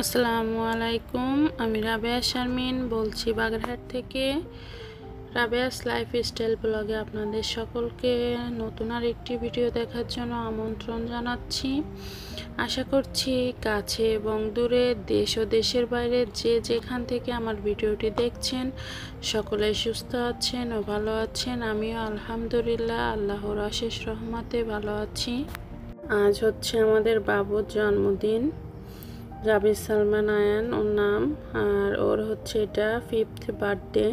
আসসালামু আলাইকুম। আমি রাবেয়া শারমিন বলছি বাগেরহাট থেকে। রাবেয়াস লাইফস্টাইল ব্লগে আপনাদের সকলকে নতুন আরেকটি ভিডিও দেখার জন্য আমন্ত্রণ জানাচ্ছি। আশা করছি কাছে এবং দূরে, দেশ ও দেশের বাইরে যে যেখান থেকে আমার ভিডিওটি দেখছেন সকলে সুস্থ আছেন ও ভালো আছেন। আমিও আলহামদুলিল্লাহ আল্লাহর অশেষ রহমতে ভালো আছি। আজ হচ্ছে আমাদের বাবুর জন্মদিন, জাবির সালমান আয়ান ওর নাম, আর ওর হচ্ছে এটা 5th বার্থডে।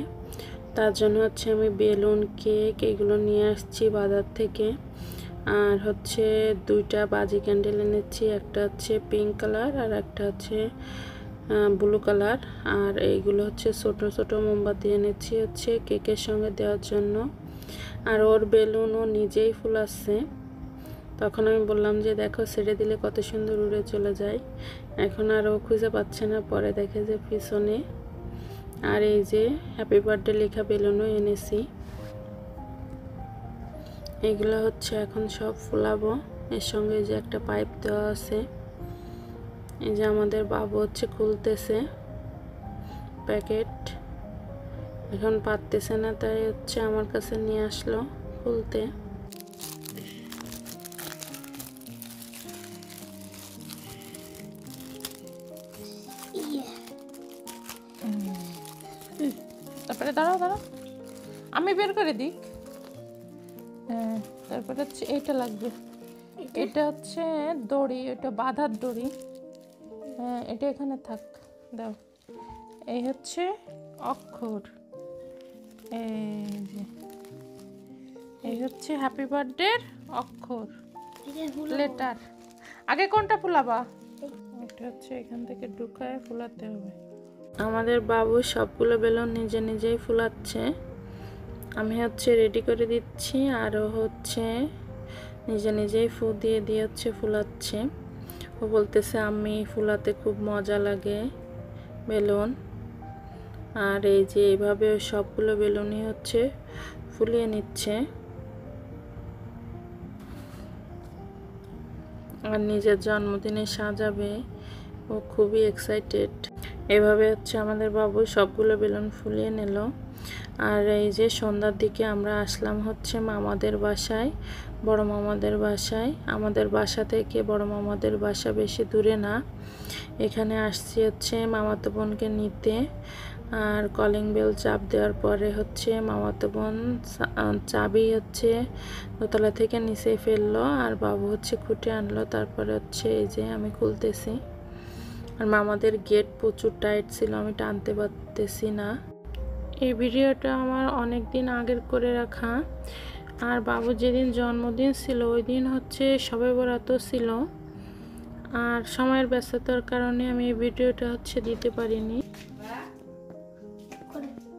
তার জন্য হচ্ছে আমি বেলুন, কেক এগুলো নিয়ে আসছি বাজার থেকে। আর হচ্ছে দুইটা বাজি ক্যান্ডেল এনেছি, একটা হচ্ছে পিঙ্ক কালার আর একটা হচ্ছে ব্লু কালার। আর এইগুলো হচ্ছে ছোট ছোট মোমবাতি এনেছি হচ্ছে কেকের সঙ্গে দেওয়ার জন্য। আর ওর বেলুন ও নিজেই ফুলাচ্ছে। তখন আমি বললাম যে দেখো ছেড়ে দিলে কত সুন্দর উড়ে চলে যায়। এখন আর ও খুঁজে পাচ্ছে না, পরে দেখে যে পিছনে। আর এই যে হ্যাপি বার্থডে লেখা বেলুনও এনেছি। এগুলো হচ্ছে এখন সব ফুলাবো। এর সঙ্গে যে একটা পাইপ দেওয়া আছে। এই যে আমাদের বাবু হচ্ছে খুলতেছে প্যাকেট, এখন পারতেছে না, তাই হচ্ছে আমার কাছে নিয়ে আসলো খুলতে। তারপরে দাঁড়াও আমি বের করে দিই। হ্যাঁ, তারপরে হচ্ছে এইটা লাগবে, এটা হচ্ছে দড়ি, এটা বাঁধার দড়ি। হ্যাঁ, এটা এখানে থাক, দাও। এই হচ্ছে অক্ষর, এই যে এই হচ্ছে হ্যাপি বার্থডের অক্ষর, লেটার। আগে কোনটা ফুলাবা? এটা হচ্ছে এখান থেকে ঢুকায় ফুলাতে হবে। আমাদের বাবু সবগুলো বেলুন নিজে নিজেই ফুলাচ্ছে। আমি হচ্ছে রেডি করে দিচ্ছি, আরও হচ্ছে নিজে নিজেই ফু দিয়ে দিয়ে হচ্ছে ফুলাচ্ছে। ও বলতেছে আমি ফুলাতে খুব মজা লাগে বেলুন। আর এই যে এইভাবে সবগুলো বেলুনই হচ্ছে ফুলিয়ে নিচ্ছে। আর নিজের জন্মদিনে সাজাবে, ও খুবই এক্সাইটেড। এভাবে হচ্ছে আমাদের বাবু সবগুলো বেলুন ফুলিয়ে নিল। আর এই যে সন্ধ্যার দিকে আমরা আসলাম হচ্ছে মামাদের বাসায়, বড় মামাদের বাসায়। আমাদের বাসা থেকে বড় মামাদের বাসা বেশি দূরে না। এখানে আসছি হচ্ছে মামাতো বোনকে নিতে। আর কলিং বেল চাপ দেওয়ার পরে হচ্ছে মামাতো বোন চাবি হচ্ছে দোতলা থেকে নিচে ফেললো, আর বাবু হচ্ছে খুঁটে আনলো। তারপরে হচ্ছে এই যে আমি খুলতেছি। আর মামাদের গেট প্রচুর টাইট ছিল, আমি টানতে পারতেছি না। এই ভিডিওটা আমার অনেক দিন আগের করে রাখা। আর বাবুর যেদিন জন্মদিন ছিল ওই দিন হচ্ছে সবে বরাত ছিল। আর সময়ের ব্যস্ততার কারণে আমি এই ভিডিওটা হচ্ছে দিতে পারিনি।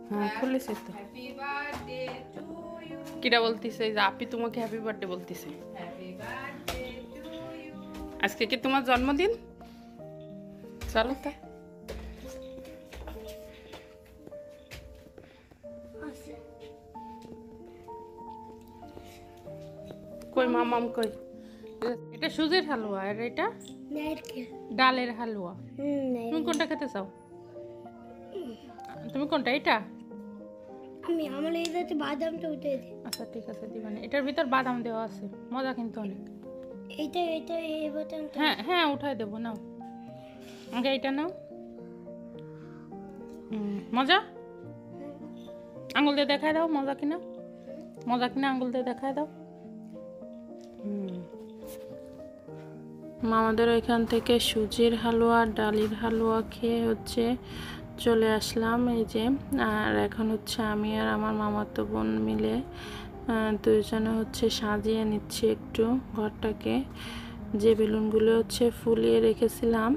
হ্যাঁ, খুলেছে তো। কিরা বলতেছে যে আপনি তোমাকে হ্যাপি বার্থডে বলতেছে। আজকে কি তোমার জন্মদিন? চলো তা। কই মামাম কই? এটা সুজির হালুয়া, আর এটা ডালের হালুয়া। তুমি কোনটা খেতে চাও? তুমি কোনটা? এটা আমি আমার এইটাতে বাদামটা উঠে দিই। আচ্ছা ঠিক আছে, দিবানি। এটার ভিতর বাদাম দেওয়া আছে, মজা কিন্তু অনেক। এইটা এই বাদামটা। হ্যাঁ হ্যাঁ, উঠাই দেবো, নাও আগে এইটা নাও। মজা, আঙুল দিয়ে দেখায় দাও মজা কিনা। মজা কিনা আঙুল দিয়ে দেখায় দাও। মামাদের ওইখান থেকে সুজির হালুয়া, ডালির হালুয়া খেয়ে হচ্ছে চলে আসলাম এই যে। আর এখন হচ্ছে আমি আর আমার মামাতো বোন মিলে দুইজনে হচ্ছে সাজিয়ে নিচ্ছি একটু ঘরটাকে। যে বেলুনগুলো হচ্ছে ফুলিয়ে রেখেছিলাম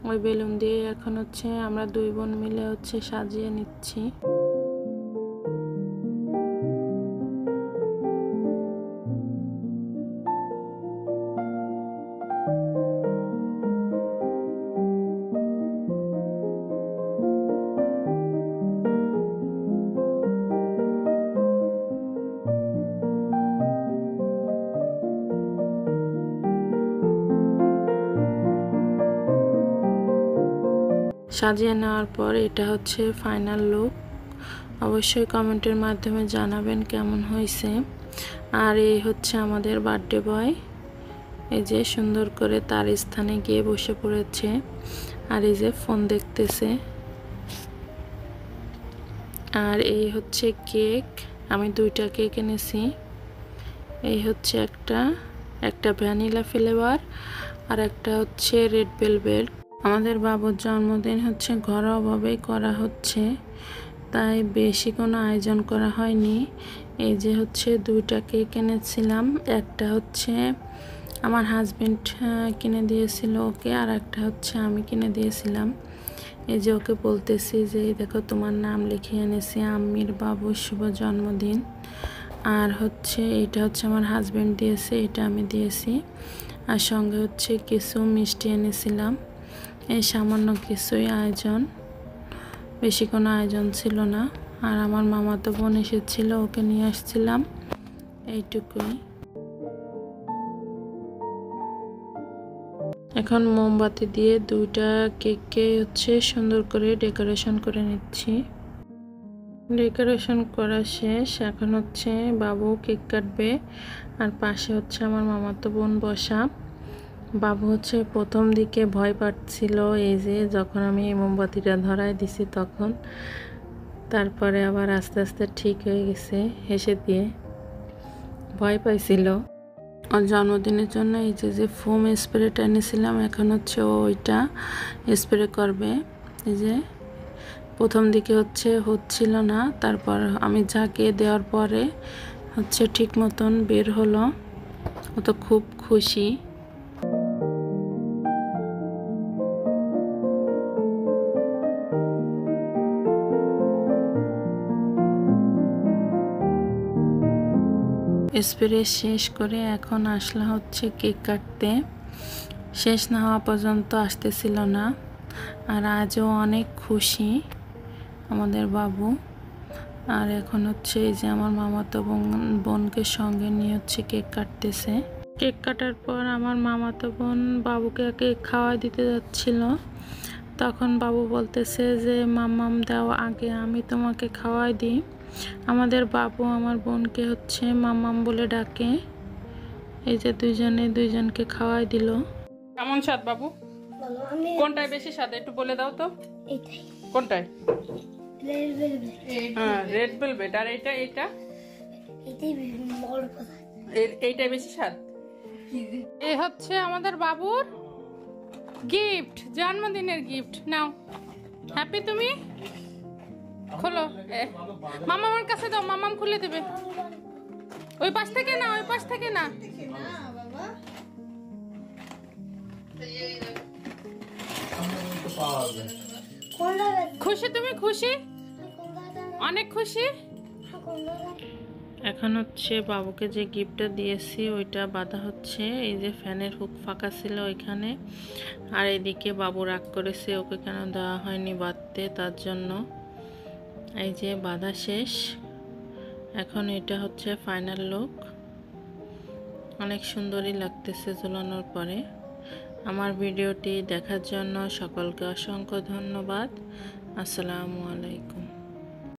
ওই বেলুন দিয়ে এখন হচ্ছে আমরা দুই বোন মিলে হচ্ছে সাজিয়ে নিচ্ছি। সাজিয়ে নেওয়ার পর এটা হচ্ছে ফাইনাল লুক। অবশ্যই কমেন্টের মাধ্যমে জানাবেন কেমন হয়েছে। আর এই হচ্ছে আমাদের বার্থডে বয়, এই যে সুন্দর করে তার স্থানে গিয়ে বসে পড়েছে আর এই যে ফোন দেখতেছে। আর এই হচ্ছে কেক, আমি 2টা কেক এনেছি। এই হচ্ছে একটা ভ্যানিলা ফ্লেভার আর একটা হচ্ছে রেড ভেলভেট। আমাদের বাবুর জন্মদিন হচ্ছে ঘরোয়াভাবেই করা হচ্ছে, তাই বেশি কোনো আয়োজন করা হয়নি। এই যে হচ্ছে 2টা কেক এনেছিলাম, একটা হচ্ছে আমার হাজবেন্ড কিনে দিয়েছিল ওকে, আর একটা হচ্ছে আমি কিনে দিয়েছিলাম। এই যে ওকে বলতেছি যে দেখো তোমার নাম লিখে এনেছি, আম্মির বাবুর শুভ জন্মদিন। আর হচ্ছে এটা হচ্ছে আমার হাজবেন্ড দিয়েছে, এটা আমি দিয়েছি। আর সঙ্গে হচ্ছে কিছু মিষ্টি এনেছিলাম। এই সামান্য কিছুই আয়োজন, বেশি কোনো আয়োজন ছিল না। আর আমার মামাতো বোন এসেছিল, ওকে নিয়ে আসছিলাম, এইটুকুই। এখন মোমবাতি দিয়ে 2টা কেককে হচ্ছে সুন্দর করে ডেকোরেশন করে নিচ্ছি। ডেকোরেশন করা শেষ, এখন হচ্ছে বাবু কেক কাটবে আর পাশে হচ্ছে আমার মামাতো বোন বসা। বাবু হচ্ছে প্রথম দিকে ভয় পাচ্ছিল, এই যে যখন আমি এই মোমবাতিটা ধরায় দিছি তখন। তারপরে আবার আস্তে আস্তে ঠিক হয়ে গেছে, হেসে দিয়ে। ভয় পাইছিল। ওর জন্মদিনের জন্য এই যে ফোম স্প্রেটা এনেছিলাম, এখন হচ্ছে ওইটা স্প্রে করবে। এই যে প্রথম দিকে হচ্ছিল না, তারপর আমি ঝাঁকিয়ে দেওয়ার পরে হচ্ছে ঠিক মতন বের হলো। ও তো খুব খুশি। স্প্রে শেষ করে এখন আসলা হচ্ছে কেক কাটতে। শেষ না হওয়া পর্যন্ত আসতেছিল না। আর আজও অনেক খুশি আমাদের বাবু। আর এখন হচ্ছে এই যে আমার মামাতো বোনকে সঙ্গে নিয়ে হচ্ছে কেক কাটতেছে। কেক কাটার পর আমার মামাতো বোন বাবুকে কেক খাওয়াই দিতে যাচ্ছিল, তখন বাবু বলতেছে যে মাম্মাম দাও আগে, আমি তোমাকে খাওয়াই দিই। আমাদের বাবু আমার বোনকে হচ্ছে মাম্মাম বলে ডাকে। এই যে দুইজনকে খাওয়াই দিল। কেমন স্বাদ বাবু? বলো আমি কোনটায় বেশি স্বাদ একটু বলে দাও তো। এইটাই কোনটায়? রেড ভেলভেট, হ্যাঁ রেড ভেলভেট। আর এইটাই বড় কথা, এইটাই বেশি স্বাদ। এই হচ্ছে আমাদের বাবুর গিফট, জন্মদিনের গিফট। নাও, হ্যাপি তুমি? খোলো, মামার কাছে দাও, মামাম খুলে দেবে। ওই পাশ থেকে না, ওই পাশ থেকে না। খুশি তুমি? খুশি? অনেক খুশি। এখন হচ্ছে বাবুকে যে গিফটটা দিয়েছি ওইটা বাঁধা হচ্ছে। এই যে ফ্যানের হুক ফাঁকা ছিল ওইখানে, আর এদিকে বাবু রাগ করেছে ওকে কেন দেওয়া হয়নি বাঁধতে, তার জন্য। এই যে বাঁধা শেষ, এখন এটা হচ্ছে ফাইনাল লুক। অনেক সুন্দরই লাগতেছে ঝুলানোর পরে। আমার ভিডিওটি দেখার জন্য সকলকে অসংখ্য ধন্যবাদ। আসসালামু আলাইকুম।